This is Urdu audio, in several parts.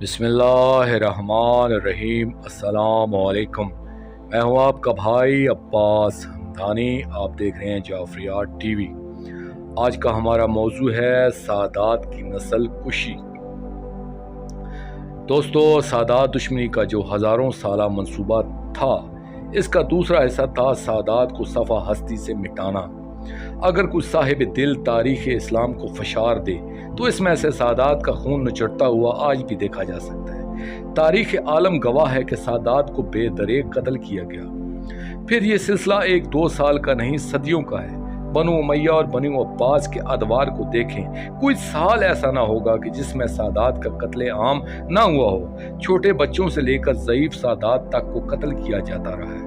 بسم اللہ الرحمن الرحیم۔ السلام علیکم، میں ہوں آپ کا بھائی عباس حمدانی۔ آپ دیکھ رہے ہیں جعفریات ٹی وی۔ آج کا ہمارا موضوع ہے سادات کی نسل کشی۔ دوستو، سادات دشمنی کا جو ہزاروں سالہ منصوبہ تھا، اس کا دوسرا حصہ تھا سادات کو صفحہ ہستی سے مٹانا۔ اگر کوئی صاحب دل تاریخ اسلام کو فشار دے تو اس میں سے سادات کا خون نچڑتا ہوا آج بھی دیکھا جا سکتا ہے۔ تاریخ عالم گواہ ہے کہ سادات کو بے دریغ قتل کیا گیا۔ پھر یہ سلسلہ 1-2 سال کا نہیں، صدیوں کا ہے۔ بنو امیہ اور بنو عباس کے ادوار کو دیکھیں، کوئی سال ایسا نہ ہوگا کہ جس میں سادات کا قتل عام نہ ہوا ہو۔ چھوٹے بچوں سے لے کر ضعیف سادات تک کو قتل کیا جاتا رہا ہے۔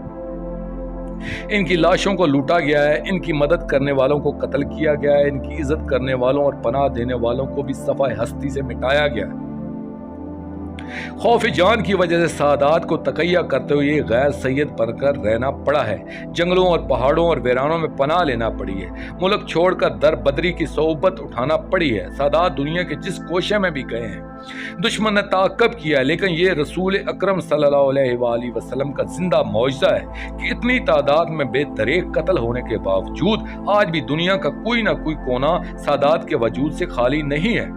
ان کی لاشوں کو لوٹا گیا ہے، ان کی مدد کرنے والوں کو قتل کیا گیا ہے، ان کی عزت کرنے والوں اور پناہ دینے والوں کو بھی صفحہ ہستی سے مٹایا گیا ہے۔ خوف جان کی وجہ سے سادات کو تقیہ کرتے ہوئے غیر سید بن کر رہنا پڑا ہے۔ جنگلوں اور پہاڑوں اور ویرانوں میں پناہ لینا پڑی ہے۔ ملک چھوڑ کر در بدری کی صحبت اٹھانا پڑی ہے۔ سادات دنیا کے جس کوشے میں بھی گئے ہیں، دشمن نے تعاقب کیا ہے، لیکن یہ رسول اکرم صلی اللہ علیہ وآلہ وسلم کا زندہ معجزہ ہے کہ اتنی تعداد میں بے دریغ قتل ہونے کے باوجود آج بھی دنیا کا کوئی نہ کوئی کونا سادات کے وجود سے خالی نہیں ہے۔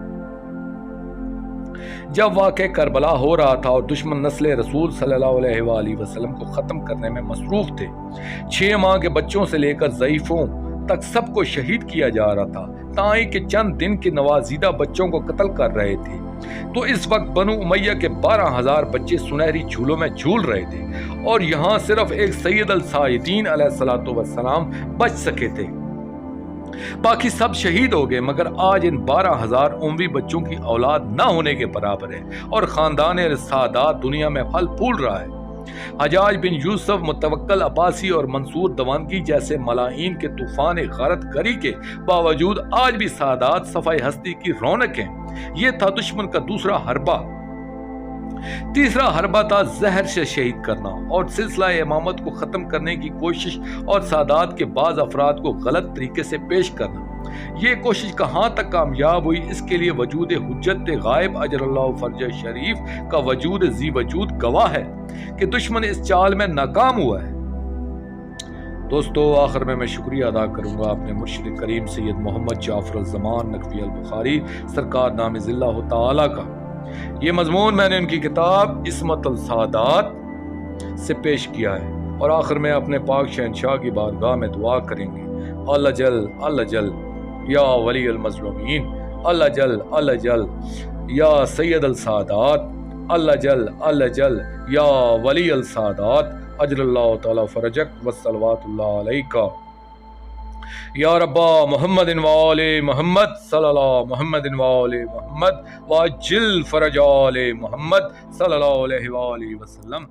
جب واقع کربلا ہو رہا تھا اور دشمن نسل رسول صلی اللہ علیہ وآلہ وسلم کو ختم کرنے میں مصروف تھے، 6 ماہ کے بچوں سے لے کر ضعیفوں تک سب کو شہید کیا جا رہا تھا، تائی کہ چند دن کے نوازیدہ بچوں کو قتل کر رہے تھے، تو اس وقت بنو امیہ کے 12,000 بچے سنہری جھولوں میں جھول رہے تھے، اور یہاں صرف ایک سید السائدین علیہ السلام بچ سکے تھے۔ باقی سب شہید ہو گئے، مگر آج ان 12,000 اموی بچوں کی اولاد نہ ہونے کے برابر ہے، اور خاندان سادات دنیا میں پھل پھول رہا ہے۔ حجاج بن یوسف، متوکل عباسی اور منصور دوانگی جیسے ملاعین کے طوفان غارت گری کے باوجود آج بھی سادات صفحہ ہستی کی رونق ہیں۔ یہ تھا دشمن کا دوسرا حربہ۔ تیسرا حربہ تھا زہر سے شہید کرنا اور سلسلہ امامت کو ختم کرنے کی کوشش اور سادات کے بعض افراد کو غلط طریقے سے پیش کرنا۔ یہ کوشش کہاں تک کامیاب ہوئی، اس کے لیے وجود حجت غائب اجر اللہ فرج شریف کا وجود ذی وجود گواہ ہے کہ دشمن اس چال میں ناکام ہوا ہے۔ دوستو، آخر میں شکریہ ادا کروں گا اپنے مرشد کریم سید محمد جعفر الزمان نقوی البخاری سرکار نامز اللہ تعالی کا۔ یہ مضمون میں نے ان کی کتاب عصمت السادات سے پیش کیا ہے، اور آخر میں اپنے پاک شہنشاہ کی بارگاہ میں دعا کریں گے، اللہ جل یا ولی المظلومین، اللہ جل یا سید السادات، اللہ جل یا ولی السادات، اجر اللہ تعالی فرجک والصلوات اللہ علیکہ یا ربا محمد وآل محمد صلی اللہ محمد وآل محمد واجل فرج آل محمد صلی اللہ علیہ وآلہ وسلم۔